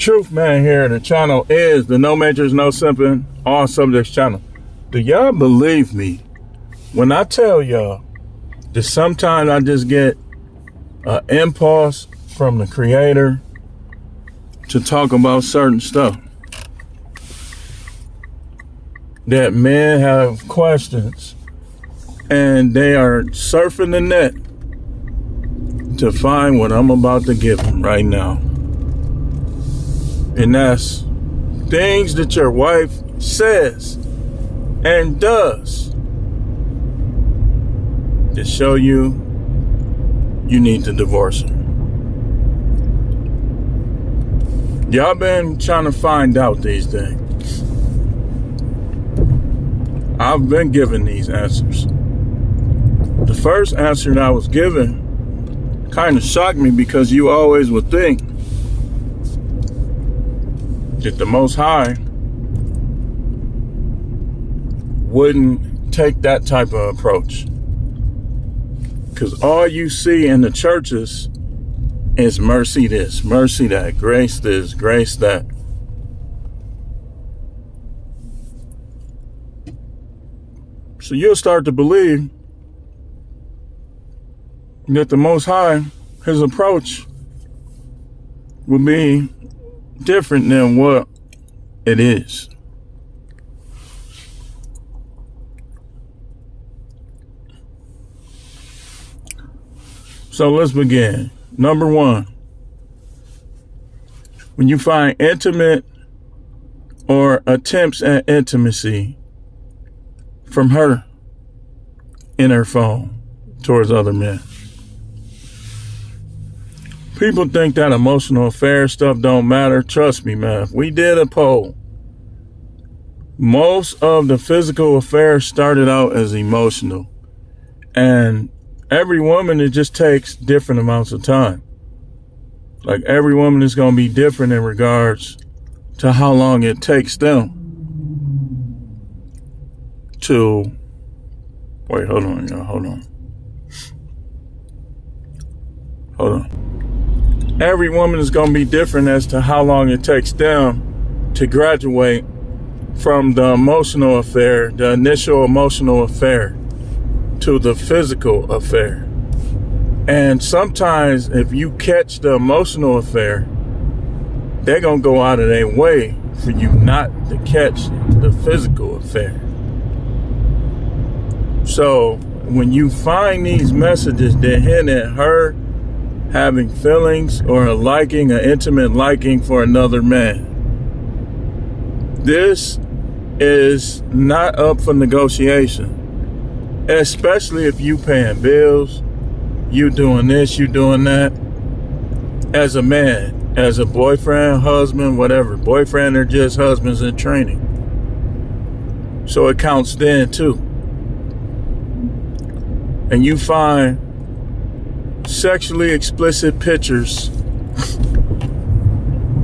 Truth Man here. The channel is the No Majors, No Simping, All Subjects channel. Do y'all believe me when I tell y'all that sometimes I just get an impulse from the Creator to talk about certain stuff? That men have questions and they are surfing the net to find what I'm about to give them right now. And that's things that your wife says and does to show you need to divorce her. Y'all been trying to find out these things. I've been given these answers. The first answer that I was given kind of shocked me because you always would think that the Most High wouldn't take that type of approach. Because all you see in the churches is mercy this, mercy that, grace this, grace that. So you'll start to believe that the Most High, his approach will be different than what it is. So let's begin. Number one, when you find intimate or attempts at intimacy from her in her phone towards other men. People think that emotional affair stuff don't matter. Trust me, man. We did a poll. Most of the physical affairs started out as emotional. And every woman, it just takes different amounts of time. Like every woman is going to be different in regards to how long it takes them to... Wait, hold on, y'all. Hold on. Every woman is going to be different as to how long it takes them to graduate from the emotional affair, the initial emotional affair, to the physical affair. And sometimes if you catch the emotional affair, they're going to go out of their way for you not to catch the physical affair. So when you find these messages that hint at her having feelings or a liking, an intimate liking for another man, this is not up for negotiation. Especially if you paying bills, you doing this, you doing that. As a man, as a boyfriend, husband, whatever. Boyfriend or just husbands in training. So it counts then too. And you find sexually explicit pictures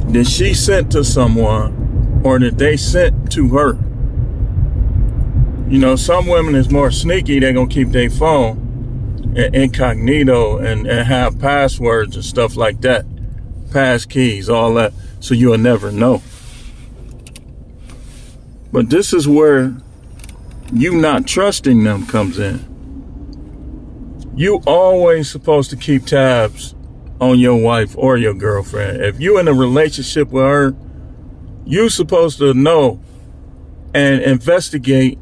that she sent to someone or that they sent to her. You know, some women is more sneaky. They're going to keep their phone incognito and have passwords and stuff like that. Pass keys, all that. So you'll never know. But this is where you not trusting them comes in. You always supposed to keep tabs on your wife or your girlfriend. If you in a relationship with her, you supposed to know and investigate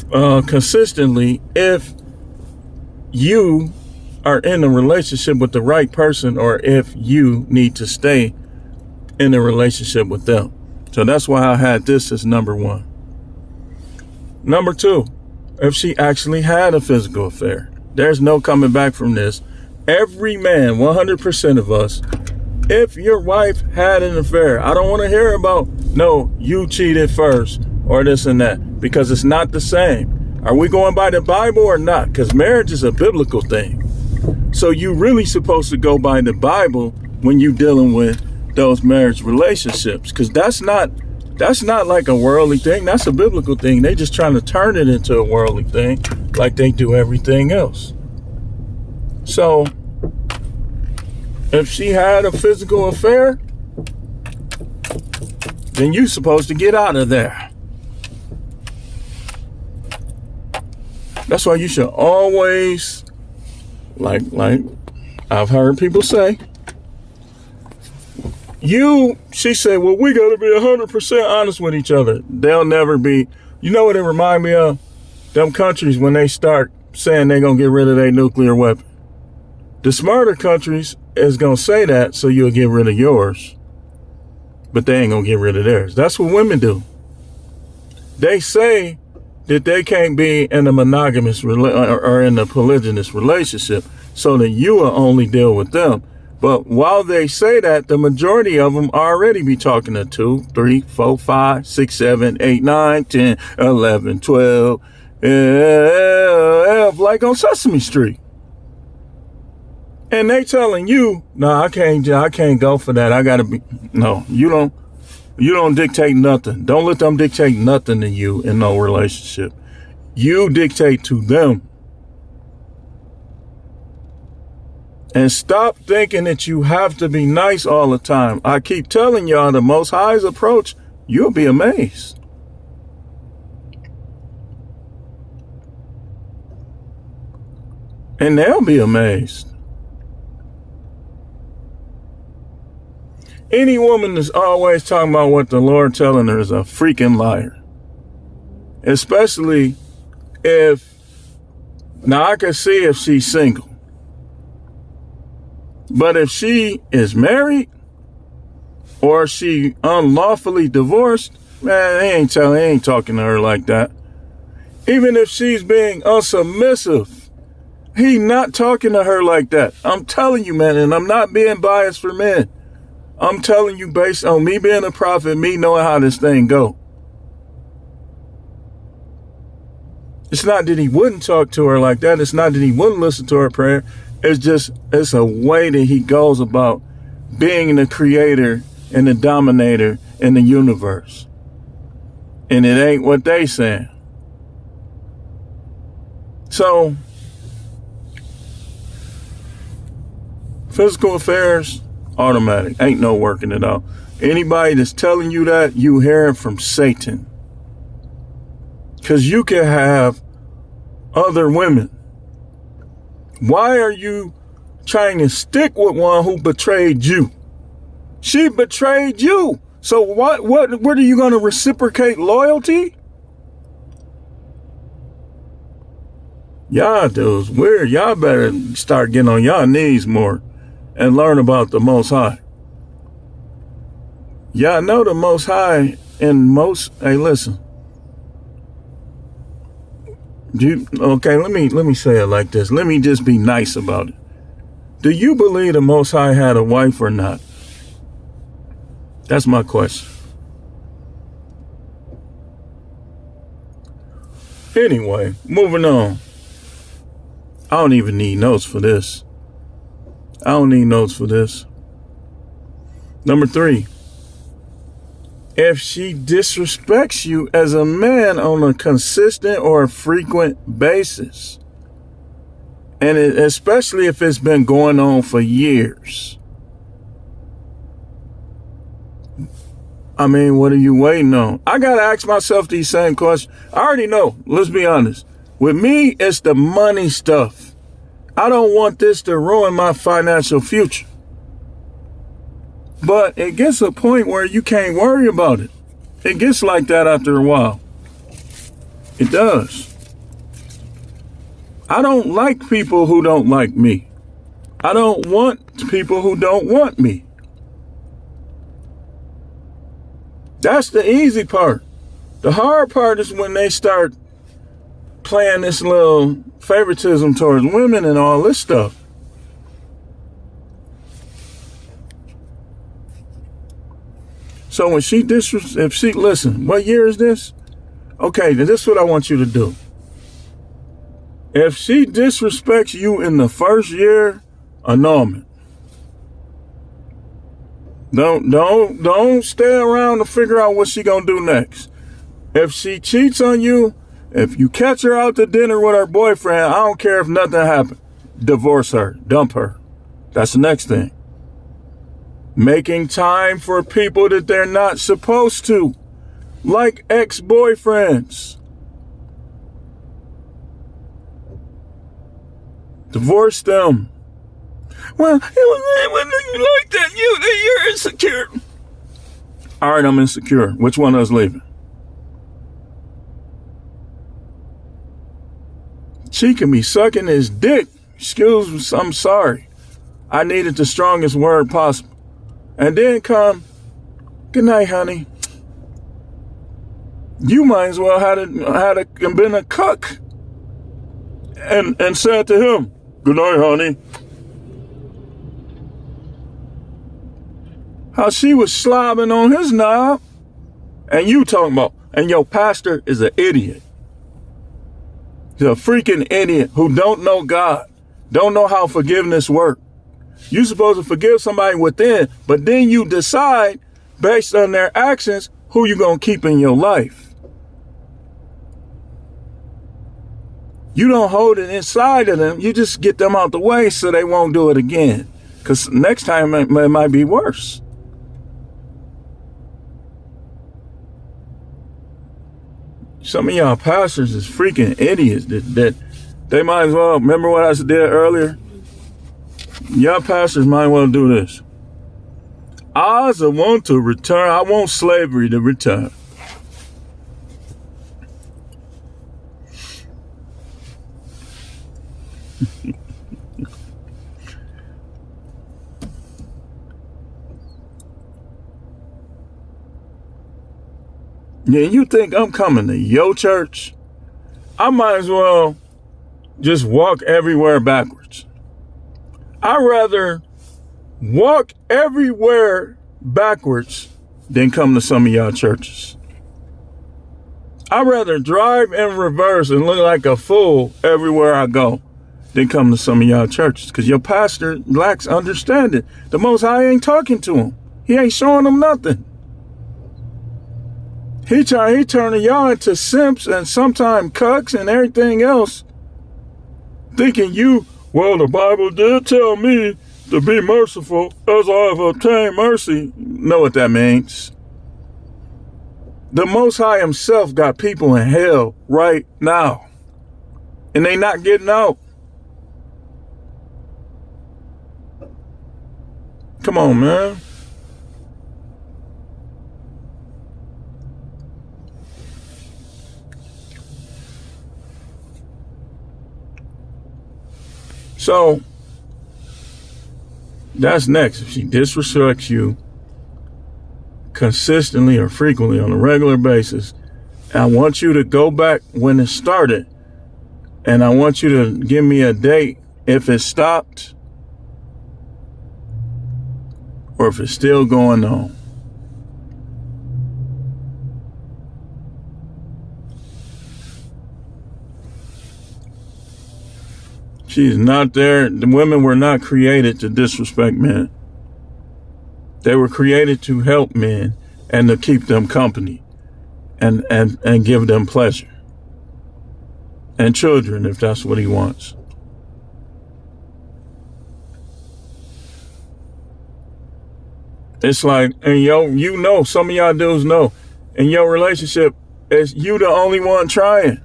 consistently if you are in a relationship with the right person or if you need to stay in a relationship with them. So that's why I had this as number one. Number two, if she actually had a physical affair. There's no coming back from this. Every man, 100% of us, if your wife had an affair, I don't want to hear about, no, you cheated first or this and that, because it's not the same. Are we going by the Bible or not? Because marriage is a biblical thing. So you really supposed to go by the Bible when you dealing with those marriage relationships, because that's not like a worldly thing. That's a biblical thing. They just trying to turn it into a worldly thing like they do everything else. So if she had a physical affair, then you're supposed to get out of there. That's why you should always, like I've heard people say, she said, well, we got to be 100% honest with each other. They'll never be. You know what it remind me of? Them countries when they start saying they're going to get rid of their nuclear weapon. The smarter countries is going to say that so you'll get rid of yours. But they ain't going to get rid of theirs. That's what women do. They say that they can't be in a monogamous or in a polygynous relationship so that you will only deal with them. But while they say that, the majority of them already be talking to 2, 3, 4, 5, 6, 7, 8, 9, 10, 11, 12, like on Sesame Street. And they telling you, no, I can't go for that. I gotta be, no, you don't dictate nothing. Don't let them dictate nothing to you in no relationship. You dictate to them. And stop thinking that you have to be nice all the time. I keep telling y'all the Most High's approach, you'll be amazed. And they'll be amazed. Any woman that's always talking about what the Lord telling her is a freaking liar. Especially now I can see if she's single. But if she is married or she unlawfully divorced, man, they ain't talking to her like that. Even if she's being unsubmissive, he not talking to her like that. I'm telling you, man, and I'm not being biased for men. I'm telling you based on me being a prophet, me knowing how this thing go. It's not that he wouldn't talk to her like that. It's not that he wouldn't listen to her prayer. It's a way that he goes about being the creator and the dominator in the universe. And it ain't what they saying. So, physical affairs, automatic. Ain't no working it out. Anybody that's telling you that, you hearing from Satan. Because you can have other women. Why are you trying to stick with one who betrayed you? She betrayed you. So what are you going to reciprocate loyalty? Y'all dudes weird. Y'all better start getting on y'all knees more and learn about the Most High. Y'all know the Most High hey, listen. Let me say it like this. Let me just be nice about it. Do you believe the Most High had a wife or not? That's my question. Anyway, moving on. I don't even need notes for this. Number 3. If she disrespects you as a man on a consistent or a frequent basis, and especially if it's been going on for years, I mean, what are you waiting on? I got to ask myself these same questions. I already know. Let's be honest. With me, it's the money stuff. I don't want this to ruin my financial future. But it gets a point where you can't worry about it. It gets like that after a while. It does. I don't like people who don't like me. I don't want people who don't want me. That's the easy part. The hard part is when they start playing this little favoritism towards women and all this stuff. So when listen, what year is this? Okay, then this is what I want you to do. If she disrespects you in the first year, annulment. Don't stay around to figure out what she gonna do next. If she cheats on you, if you catch her out to dinner with her boyfriend, I don't care if nothing happened. Divorce her, dump her. That's the next thing. Making time for people that they're not supposed to, like ex-boyfriends. Divorce them. Well, it wasn't like that. You're insecure. All right, I'm insecure. Which one of us leaving? She can be sucking his dick. Excuse me, I'm sorry. I needed the strongest word possible. And then come, good night, honey. You might as well had been a cuck and said to him, good night, honey. How she was slobbing on his knob, and you talking about, and your pastor is an idiot. He's a freaking idiot who don't know God, don't know how forgiveness works. You're supposed to forgive somebody within, but then you decide based on their actions who you're going to keep in your life. You don't hold it inside of them. You just get them out the way so they won't do it again. Because next time it might be worse. Some of y'all pastors is freaking idiots that they might as well, remember what I did earlier? Y'all pastors might well do this. I want to return. I want slavery to return. Yeah, you think I'm coming to your church? I might as well just walk everywhere backwards. I'd rather walk everywhere backwards than come to some of y'all churches. I'd rather drive in reverse and look like a fool everywhere I go than come to some of y'all churches, because your pastor lacks understanding. The Most High ain't talking to him. He ain't showing them nothing. He turning y'all into simps and sometimes cucks and everything else, thinking well, the Bible did tell me to be merciful as I have obtained mercy. Know what that means? The Most High himself got people in hell right now, and they not getting out. Come on, man. So that's next. If she disrespects you consistently or frequently on a regular basis, I want you to go back when it started, and I want you to give me a date if it stopped or if it's still going on. She's not there. The women were not created to disrespect men. They were created to help men and to keep them company and give them pleasure. And children, if that's what he wants. It's like, and some of y'all dudes know, in your relationship, it's you the only one trying.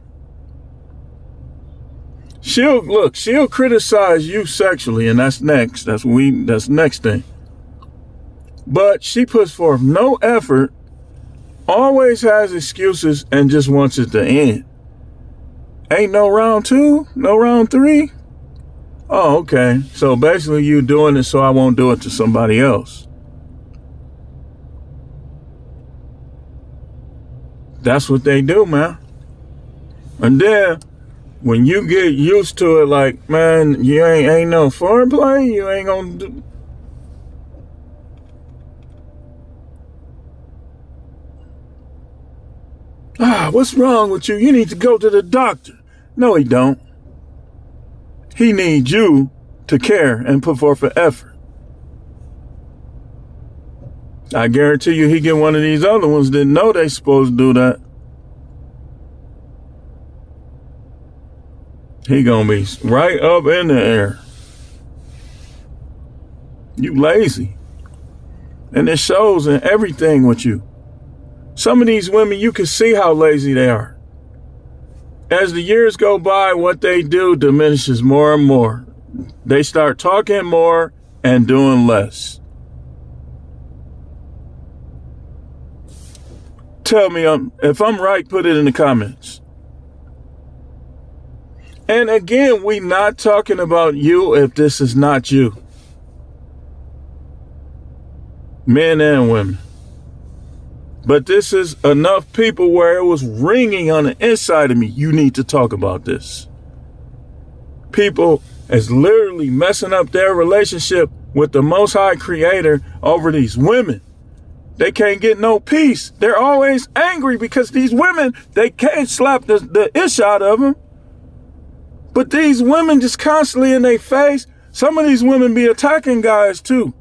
She'll criticize you sexually, and that's next. That's next thing. But she puts forth no effort, always has excuses, and just wants it to end. Ain't no round 2, no round 3. Oh, okay. So basically you doing it so I won't do it to somebody else. That's what they do, man. And then when you get used to it, like, man, you ain't no foreplay, you ain't gonna do. What's wrong with you? You need to go to the doctor. No, he don't. He needs you to care and put forth an effort. I guarantee you he get one of these other ones that know they supposed to do that. He gonna be right up in the air. You lazy. And it shows in everything with you. Some of these women, you can see how lazy they are. As the years go by, what they do diminishes more and more. They start talking more and doing less. Tell me if I'm right, put it in the comments. And again, we're not talking about you if this is not you. Men and women. But this is enough people where it was ringing on the inside of me. You need to talk about this. People is literally messing up their relationship with the Most High Creator over these women. They can't get no peace. They're always angry because these women, they can't slap the ish out of them. But these women just constantly in their face. Some of these women be attacking guys too.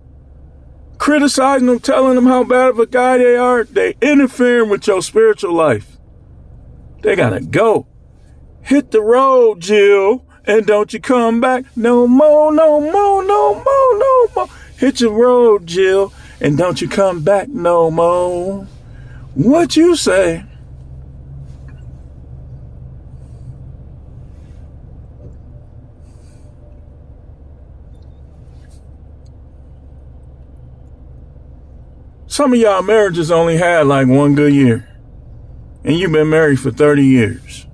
Criticizing them, telling them how bad of a guy they are. They interfering with your spiritual life. They gotta go. Hit the road, Jill, and don't you come back no more, no more, no more, no more. Hit your road, Jill, and don't you come back no more. What you say? Some of y'all marriages only had like one good year. And you've been married for 30 years.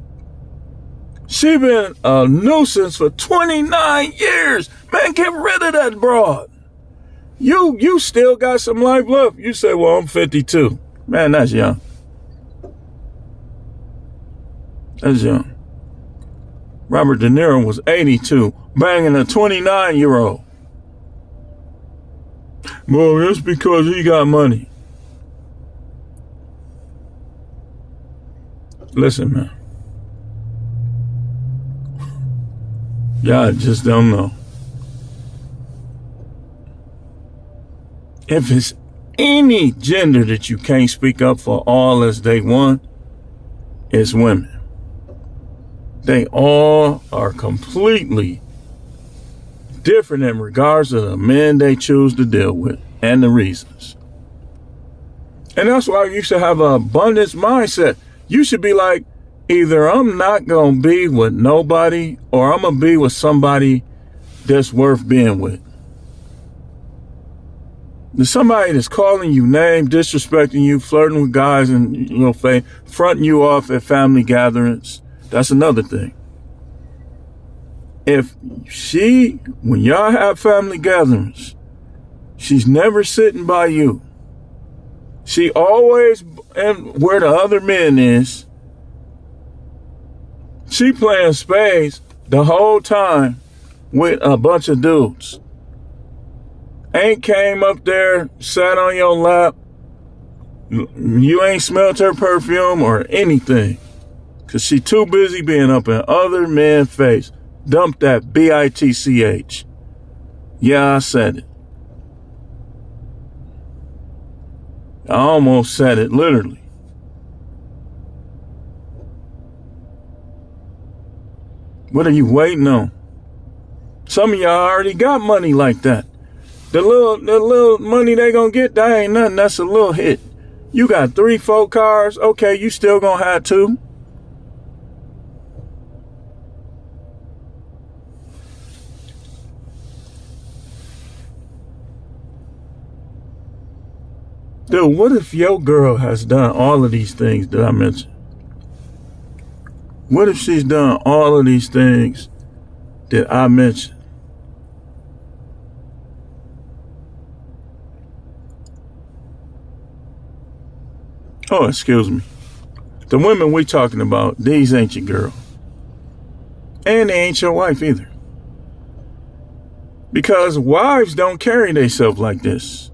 She been a nuisance for 29 years. Man, get rid of that broad. You still got some life left. You say, well, I'm 52. Man, that's young. That's young. Robert De Niro was 82, banging a 29-year-old. Well, that's because he got money. Listen, man. Y'all just don't know. If it's any gender that you can't speak up for all as they want, it's women. They all are completely different in regards to the men they choose to deal with and the reasons. And that's why you should have an abundance mindset. You should be like, either I'm not going to be with nobody or I'm going to be with somebody that's worth being with. There's somebody that's calling you name, disrespecting you, flirting with guys and, fronting you off at family gatherings. That's another thing. If when y'all have family gatherings, she's never sitting by you. She always, and where the other men is, she playing spades the whole time with a bunch of dudes. Ain't came up there, sat on your lap. You ain't smelt her perfume or anything. Cause she too busy being up in other men's face. Dump that bitch. Yeah, I said it. I almost said it literally. What are you waiting on? Some of y'all already got money like that. The little money they gonna get, that ain't nothing. That's a little hit. You got 3-4 cars. Okay, you still gonna have 2. Dude, what if your girl has done all of these things that I mentioned? What if she's done all of these things that I mentioned? Oh, excuse me. The women we talking about, these ain't your girl. And they ain't your wife either. Because wives don't carry themselves like this.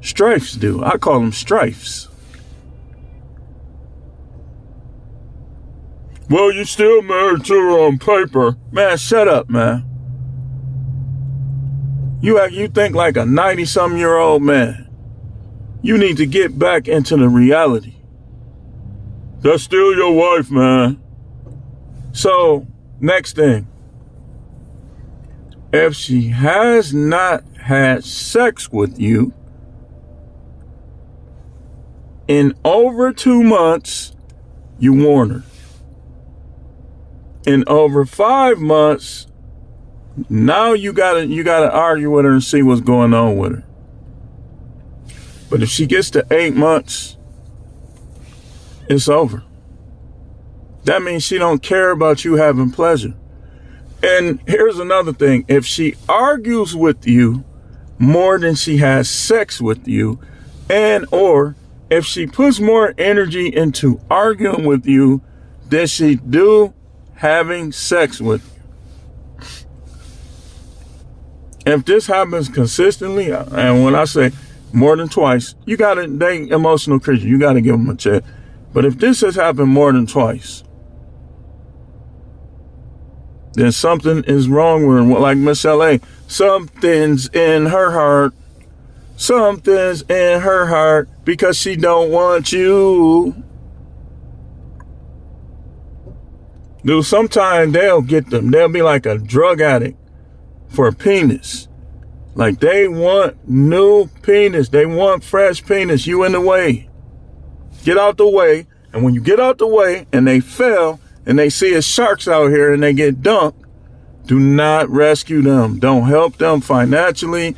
Strifes do. I call them strifes. Well, you still married to her on paper. Man, shut up, man. You think like a 90-something-year-old man. You need to get back into the reality. That's still your wife, man. So, next thing. If she has not had sex with you, in over 2 months, you warn her. In over 5 months, now you gotta argue with her and see what's going on with her. But if she gets to 8 months, it's over. That means she don't care about you having pleasure. And here's another thing. If she argues with you more than she has sex with you, and or if she puts more energy into arguing with you than she do having sex with you. If this happens consistently, and when I say more than twice, they emotional creature, you gotta give them a check. But if this has happened more than twice, then something is wrong with her. Like Michelle A, something's in her heart. Something's in her heart because she don't want you. Dude, sometimes they'll be like a drug addict for a penis. Like they want new penis. They want fresh penis. You in the way. Get out the way. And when you get out the way and they fail and they see it's sharks out here and they get dumped, do not rescue them. Don't help them financially.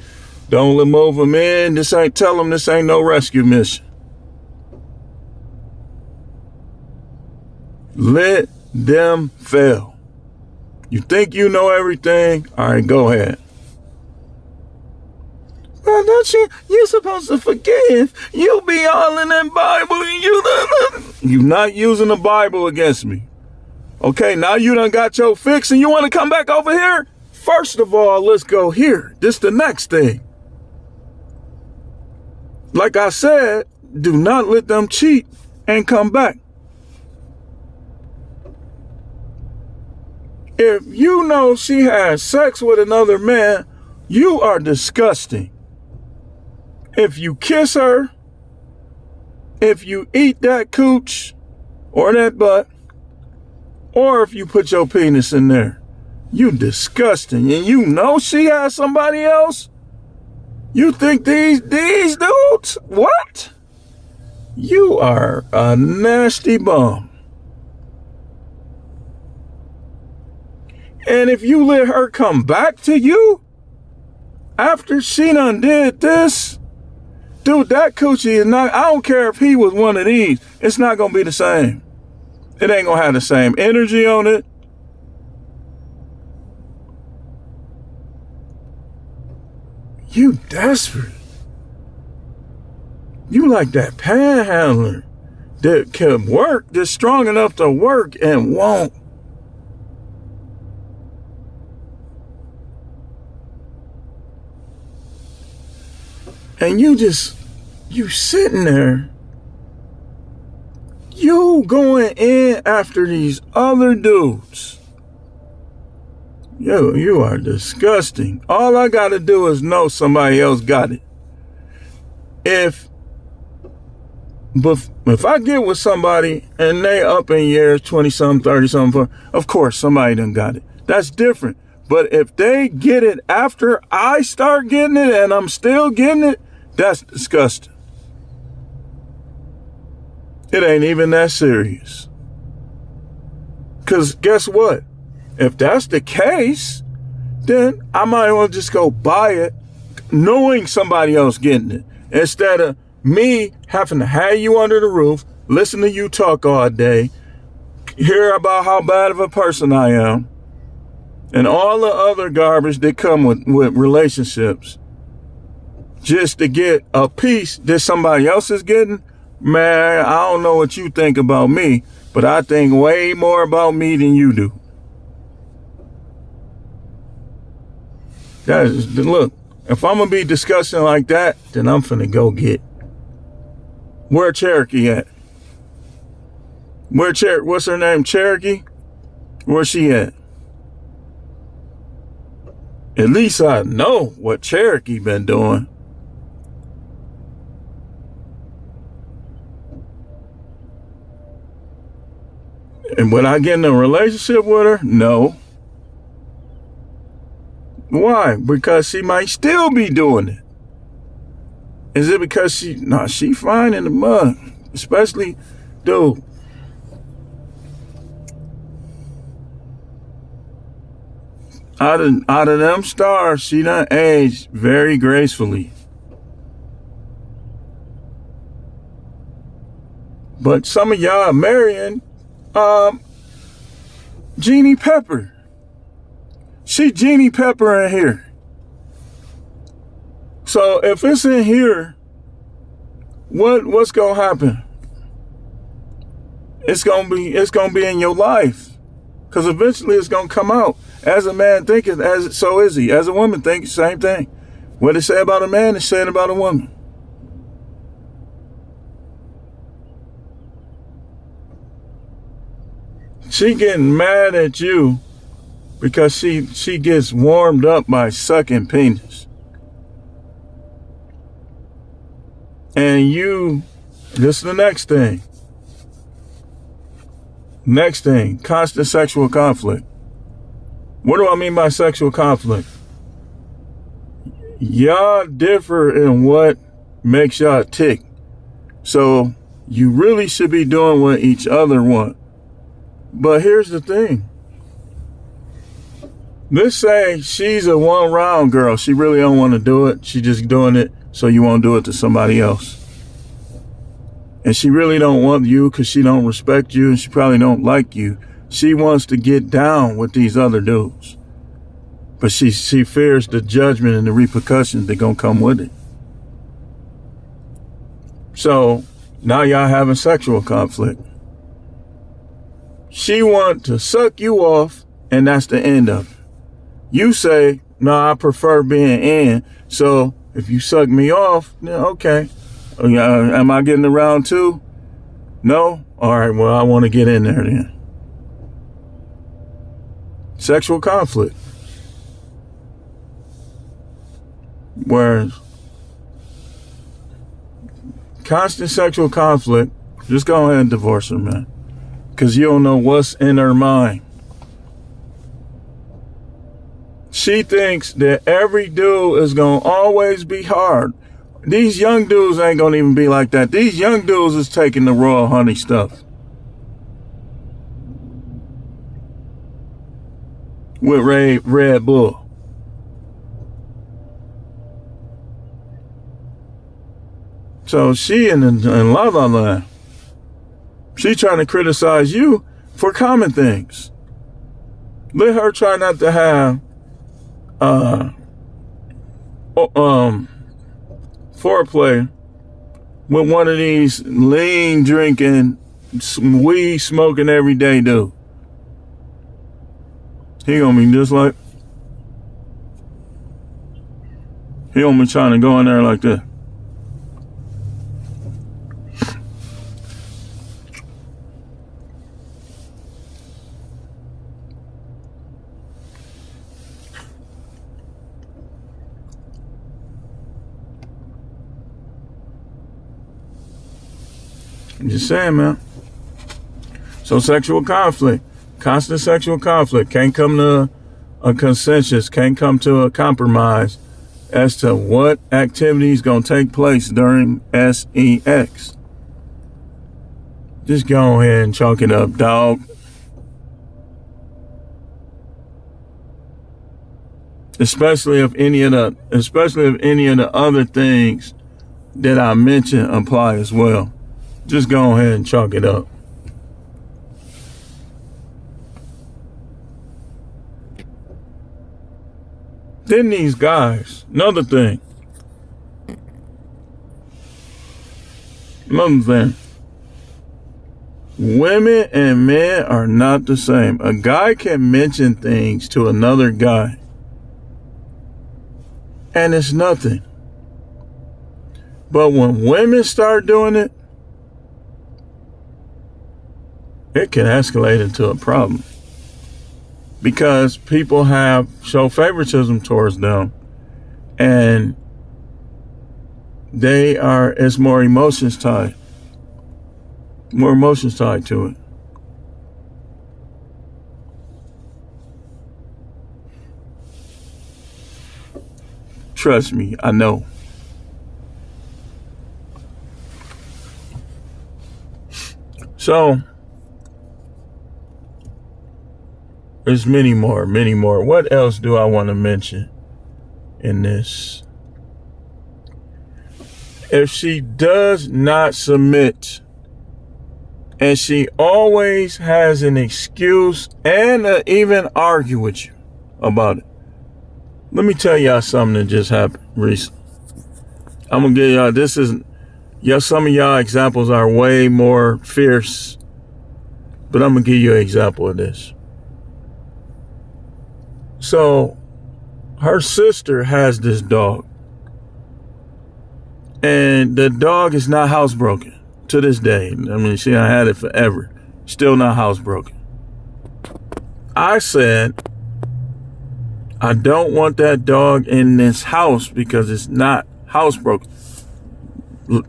Don't move them in. Tell them this ain't no rescue mission. Let them fail. You think you know everything? All right, go ahead. Well, don't you're supposed to forgive. You be all in that Bible. You're not using the Bible against me. Okay, now you done got your fix and you want to come back over here? First of all, let's go here. This the next thing. Like I said, do not let them cheat and come back. If you know she has sex with another man, you are disgusting. If you kiss her, if you eat that cooch or that butt, or if you put your penis in there, you disgusting. And you know she has somebody else? You think these dudes? What? You are a nasty bum. And if you let her come back to you after she done did this, dude, that coochie is not, I don't care if he was one of these, it's not going to be the same. It ain't going to have the same energy on it. You desperate. You like that panhandler that can work, that's strong enough to work and won't. And you sitting there, you going in after these other dudes. Yo, you are disgusting. All I got to do is know somebody else got it. If I get with somebody and they up in years, 20-something, 30-something, of course, somebody done got it. That's different. But if they get it after I start getting it and I'm still getting it, that's disgusting. It ain't even that serious. Because guess what? If that's the case, then I might as well just go buy it knowing somebody else getting it. Instead of me having to have you under the roof, listen to you talk all day, hear about how bad of a person I am, and all the other garbage that come with relationships, just to get a piece that somebody else is getting. Man, I don't know what you think about me, but I think way more about me than you do. Guys, look, if I'm going to be discussing like that, then I'm finna go get. Where Cherokee at? What's her name? Cherokee? Where's she at? At least I know what Cherokee been doing. And would I get in a relationship with her? No. Why? Because she might still be doing it. Is it because she fine in the mud? Especially, dude, out of them stars, she done aged very gracefully. But some of y'all are marrying Jeannie Pepper. She Jeannie Pepper in here. So if it's in here, what's gonna happen? It's gonna be in your life. Because eventually it's gonna come out. As a man thinketh, so is he. As a woman thinks, same thing. What they say about a man is saying about a woman. She getting mad at you because she gets warmed up by sucking penis. And this is the next thing. Next thing, constant sexual conflict. What do I mean by sexual conflict? Y'all differ in what makes y'all tick. So you really should be doing what each other want. But here's the thing. Let's say she's a one-round girl. She really don't want to do it. She just doing it so you won't do it to somebody else. And she really don't want you because she don't respect you and she probably don't like you. She wants to get down with these other dudes. But she fears the judgment and the repercussions that gonna come with it. So now y'all having sexual conflict. She want to suck you off and that's the end of it. You say, no, I prefer being in. So if you suck me off, then okay. Am I getting around too? No? All right, well, I want to get in there then. Sexual conflict. Whereas constant sexual conflict, just go ahead and divorce her, man. Because you don't know what's in her mind. She thinks that every dude is going to always be hard. These young dudes ain't going to even be like that. These young dudes is taking the raw honey stuff. With Red Bull. So she in La La Land. She trying to criticize you for common things. Let her try not to have foreplay with one of these lean drinking, weed smoking everyday dude. He gonna be just like, he gonna be trying to go in there like that. I'm just saying, man. So sexual conflict, constant sexual conflict, can't come to a consensus, can't come to a compromise as to what activities gonna take place during sex. Just go ahead and chalk it up, dog. Especially if any of the other things that I mentioned apply as well. Just go ahead and chalk it up. Then these guys, another thing. Women and men are not the same. A guy can mention things to another guy, and it's nothing. But when women start doing it, it can escalate into a problem. Because people show favoritism towards them. And it's more emotions tied. More emotions tied to it. Trust me, I know. So there's many more. What else do I want to mention in this? If she does not submit and she always has an excuse and even argue with you about it. Let me tell y'all something that just happened recently. I'm going to give y'all, some of y'all examples are way more fierce, but I'm going to give you an example of this. So her sister has this dog, and the dog is not housebroken to this day. I mean, she done had it forever. Still not housebroken. I said, I don't want that dog in this house because it's not housebroken.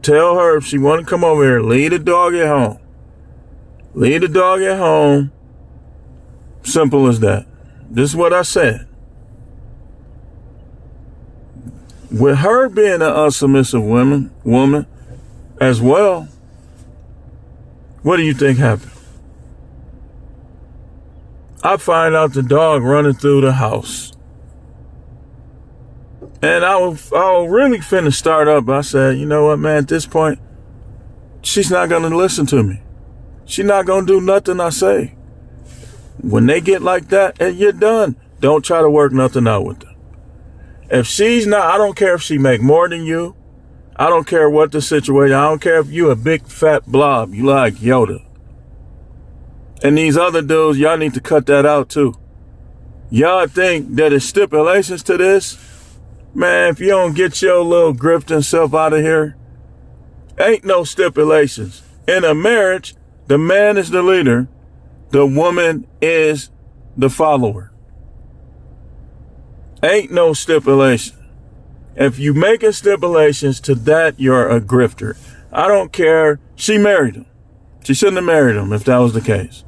Tell her if she want to come over here, leave the dog at home. Leave the dog at home. Simple as that. This is what I said. With her being an unsubmissive woman as well, what do you think happened? I find out the dog running through the house. And I was really finna start up. I said, you know what, man, at this point, she's not going to listen to me. She's not going to do nothing I say. When they get like that, and you're done, don't try to work nothing out with them. If she's not, I don't care if she make more than you. I don't care what the situation. I don't care if you a big fat blob. You like Yoda. And these other dudes, y'all need to cut that out too. Y'all think that there's stipulations to this? Man, if you don't get your little grifting self out of here, ain't no stipulations. In a marriage, the man is the leader. The woman is the follower. Ain't no stipulation. If you making stipulations to that, you're a grifter. I don't care. She married him. She shouldn't have married him if that was the case.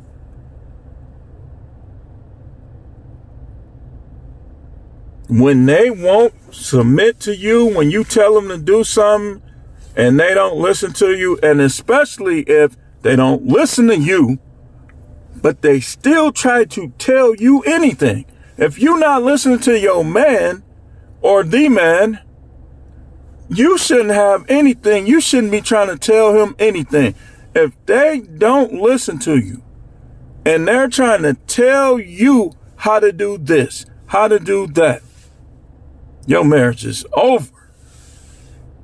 When they won't submit to you, when you tell them to do something and they don't listen to you, and especially if they don't listen to you, but they still try to tell you anything. If you're not listening to your man or the man, you shouldn't have anything. You shouldn't be trying to tell him anything. If they don't listen to you and they're trying to tell you how to do this, how to do that, your marriage is over.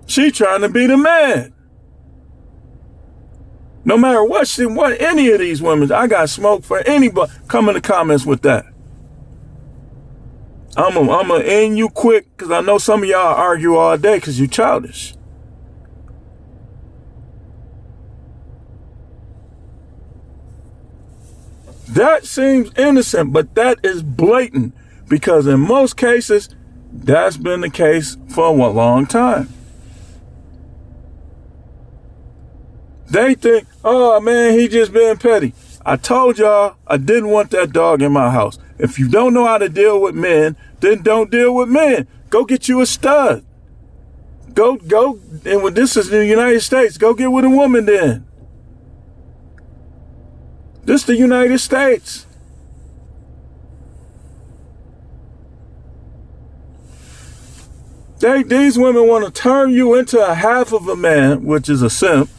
She trying to be the man. No matter what any of these women, I got smoke for anybody. Come in the comments with that. I'm gonna end you quick because I know some of y'all argue all day because you childish. That seems innocent, but that is blatant because in most cases, that's been the case for a long time. They think, oh man, he just being petty. I told y'all I didn't want that dog in my house. If you don't know how to deal with men, then don't deal with men. Go get you a stud. Go, and when this is the United States, go get with a woman then. This is the United States. These women want to turn you into a half of a man, which is a simp,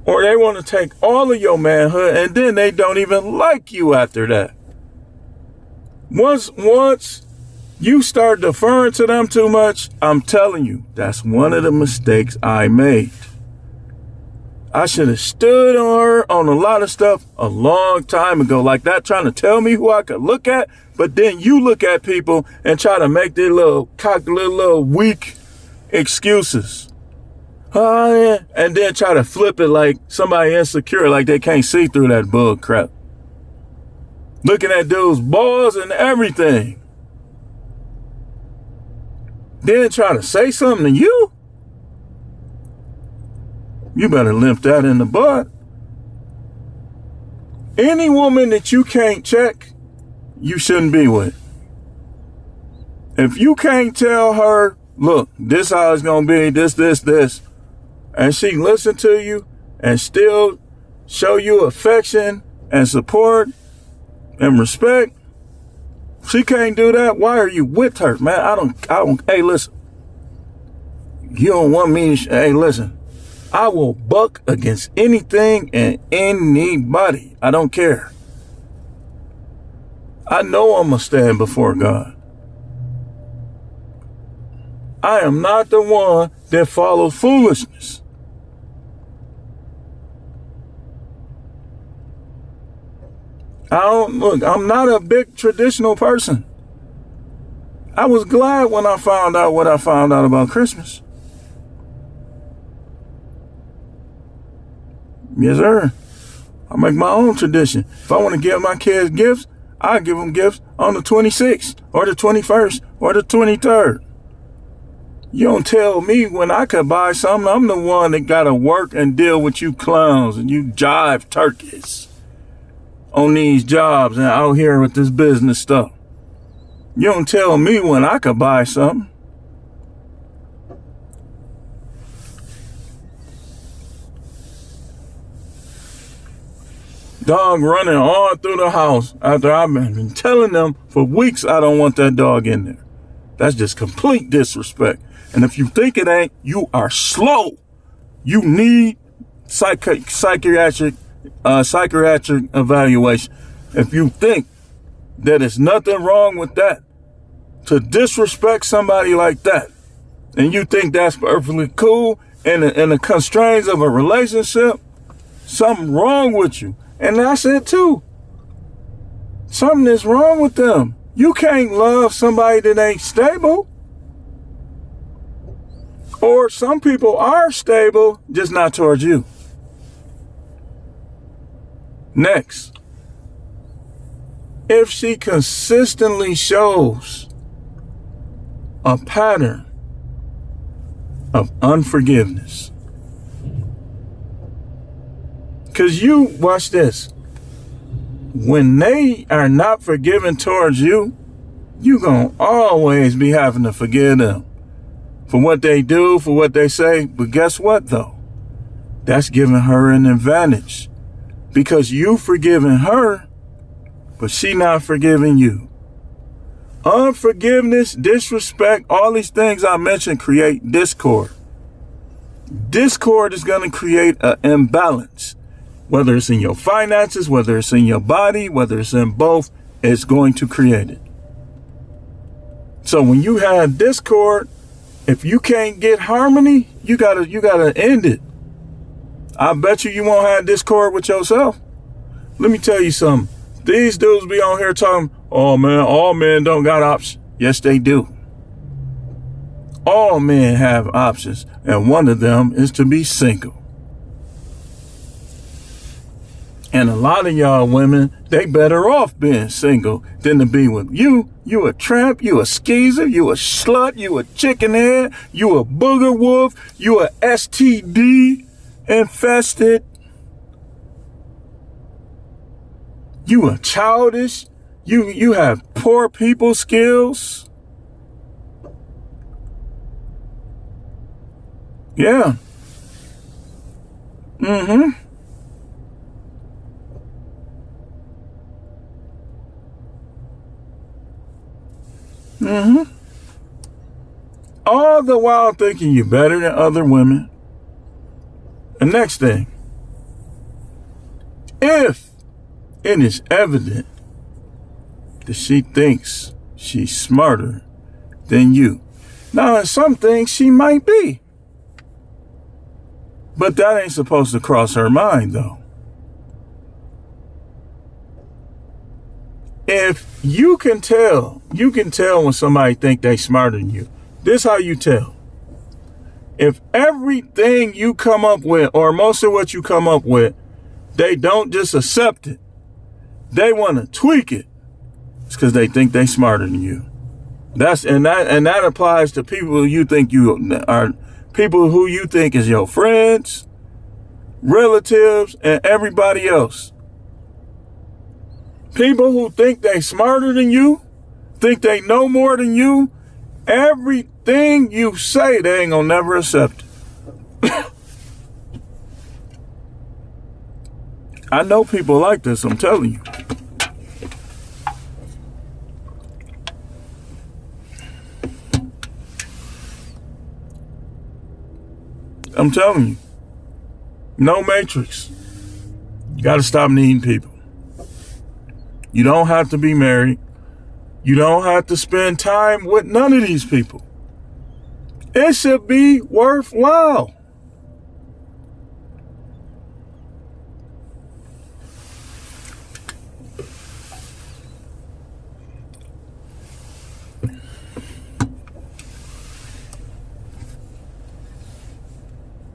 or they want to take all of your manhood and then they don't even like you after that. Once you start deferring to them too much, I'm telling you, that's one of the mistakes I made. I should have stood on her on a lot of stuff a long time ago, like that, trying to tell me who I could look at. But then you look at people and try to make their little weak excuses. Oh, yeah. And then try to flip it like somebody insecure, like they can't see through that bull crap. Looking at dudes' balls and everything. Then try to say something to you? You better limp that in the butt. Any woman that you can't check, you shouldn't be with. If you can't tell her, look, this how it's gonna be, this, and she listen to you and still show you affection and support and respect, she can't do that. Why are you with her, man? I don't, hey, listen. You don't want me to, hey, listen. I will buck against anything and anybody. I don't care. I know I'm going to stand before God. I am not the one that follows foolishness. I'm not a big traditional person. I was glad when I found out what I found out about Christmas. Yes, sir. I make my own tradition. If I want to give my kids gifts, I give them gifts on the 26th or the 21st or the 23rd. You don't tell me when I could buy something. I'm the one that got to work and deal with you clowns and you jive turkeys on these jobs and out here with this business stuff. You don't tell me when I could buy something. Dog running all through the house after I've been telling them for weeks I don't want that dog in there. That's just complete disrespect. And if you think it ain't, you are slow. You need psychiatric evaluation. If you think that there's nothing wrong with that, to disrespect somebody like that, and you think that's perfectly cool in the constraints of a relationship, something wrong with you. And that's it too. Something is wrong with them. You can't love somebody that ain't stable. Or some people are stable, just not towards you. Next, if she consistently shows a pattern of unforgiveness, because you, watch this, when they are not forgiving towards you, you gonna always be having to forgive them for what they do, for what they say. But guess what though? That's giving her an advantage, because you forgiving her, but she not forgiving you. Unforgiveness, disrespect, all these things I mentioned create discord. Discord is going to create an imbalance. Whether it's in your finances, whether it's in your body, whether it's in both, it's going to create it. So when you have discord, if you can't get harmony, you gotta end it. I bet you won't have discord with yourself. Let me tell you something. These dudes be on here talking, oh man, all men don't got options. Yes, they do. All men have options, and one of them is to be single. And a lot of y'all women, they better off being single than to be with you. You a tramp, you a skeezer, you a slut, you a chicken head, you a booger wolf, you a STD infested. You are childish. You have poor people skills. Yeah. Mm-hmm. Mm-hmm. All the while thinking you're better than other women. The next thing, if it is evident that she thinks she's smarter than you. Now, in some things she might be. But that ain't supposed to cross her mind, though. If you can tell when somebody think they smarter than you. This how you tell. If everything you come up with, or most of what you come up with, they don't just accept it. They want to tweak it. It's because they think they smarter than you. That applies to people who you think is your friends, relatives, and everybody else. People who think they smarter than you, think they know more than you, everything you say, they ain't gonna never accept it. I know people like this, I'm telling you. I'm telling you. No matrix. You got to stop needing people. You don't have to be married. You don't have to spend time with none of these people. It should be worthwhile.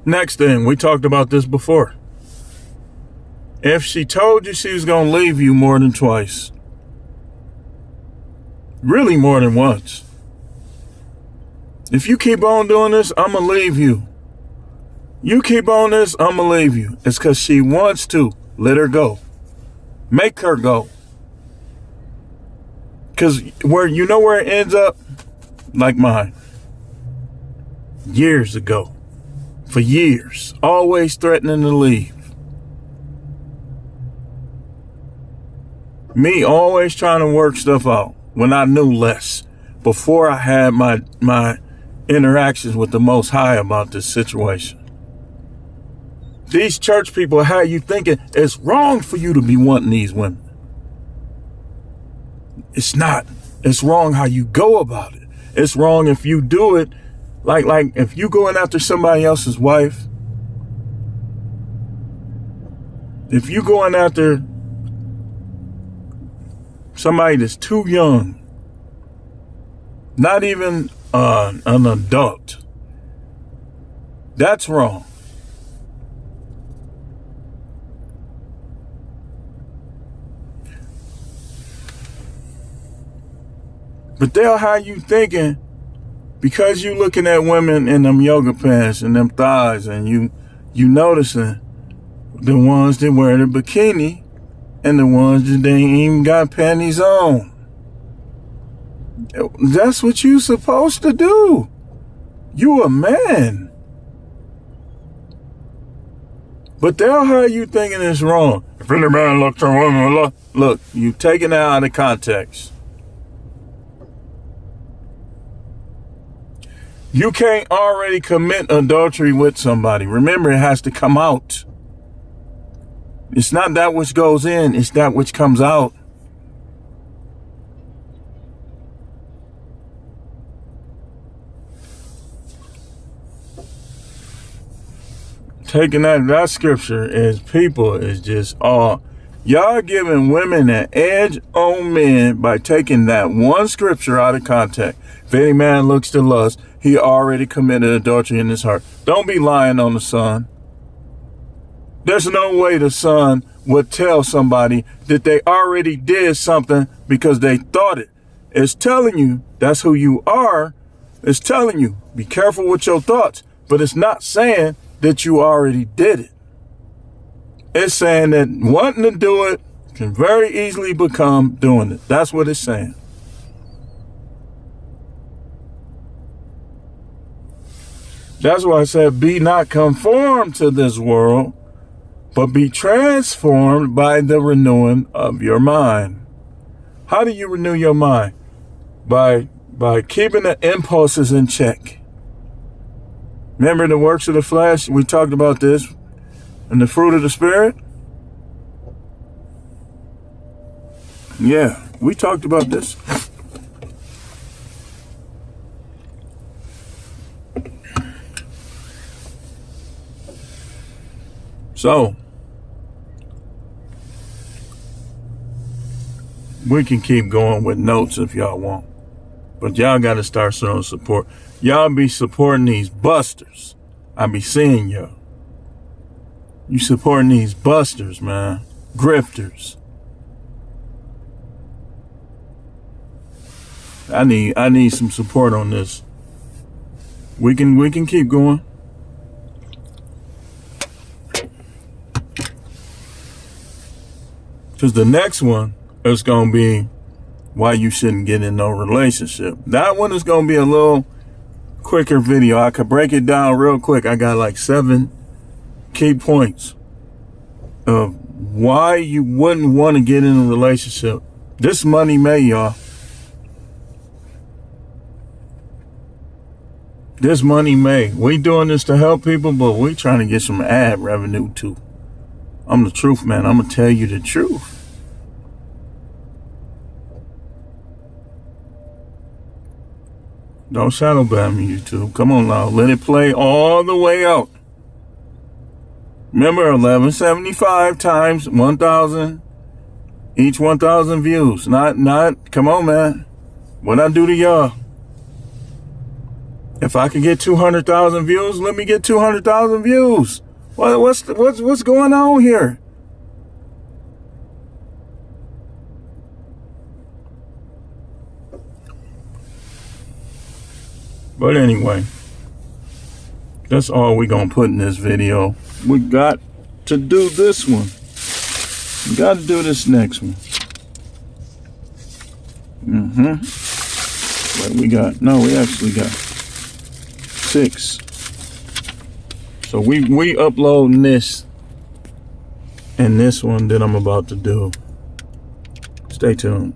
Next thing, we talked about this before. If she told you she was going to leave you more than twice, really more than once, if you keep on doing this, I'm going to leave you. You keep on this, I'm going to leave you. It's because she wants to. Let her go. Make her go. Because where it ends up? Like mine. Years ago. For years. Always threatening to leave. Me always trying to work stuff out when I knew less. Before I had my interactions with the Most High about this situation. These church people have you thinking it's wrong for you to be wanting these women. It's not. It's wrong how you go about it. It's wrong if you do it like if you going after somebody else's wife. If you going after somebody that's too young, not even an adult, that's wrong. But they'll have you thinking, because you looking at women in them yoga pants and them thighs, and you noticing the ones that wear the bikini and the ones that they ain't even got panties on. That's what you supposed to do. You a man. But they'll have you thinking it's wrong. If any man looks at a woman, look, you taking it out of context. You can't already commit adultery with somebody. Remember, it has to come out. It's not that which goes in, it's that which comes out. Taking that scripture is people is just all. Y'all giving women an edge on men by taking that one scripture out of context. If any man looks to lust, he already committed adultery in his heart. Don't be lying on the Son. There's no way the Son would tell somebody that they already did something because they thought it. It's telling you that's who you are. It's telling you be careful with your thoughts, but it's not saying that you already did it. It's saying that wanting to do it can very easily become doing it. That's what it's saying. That's why I said, be not conformed to this world, but be transformed by the renewing of your mind. How do you renew your mind? By keeping the impulses in check. Remember the works of the flesh? We talked about this. And the fruit of the Spirit? Yeah, we talked about this. So, we can keep going with notes if y'all want. But y'all got to start showing support. Y'all be supporting these busters. I be seeing y'all. You supporting these busters, man. Grifters. I need some support on this. We can keep going. Because the next one is going to be why you shouldn't get in no relationship. That one is going to be a little quicker video. I could break it down real quick. I got like 7 key points of why you wouldn't want to get in a relationship. This money made, y'all. This money made. We doing this to help people, but we trying to get some ad revenue too. I'm the truth, man. I'm gonna tell you the truth. Don't shadow ban me, YouTube. Come on now. Let it play all the way out. Remember, 1175 times 1,000. Each 1,000 views. Not, come on, man. What I do to y'all? If I could get 200,000 views, let me get 200,000 views. What's going on here? But anyway, that's all we're gonna put in this video. We got to do this one. We got to do this next one. What we got? No, we actually got 6. So we uploading this and this one that I'm about to do. Stay tuned.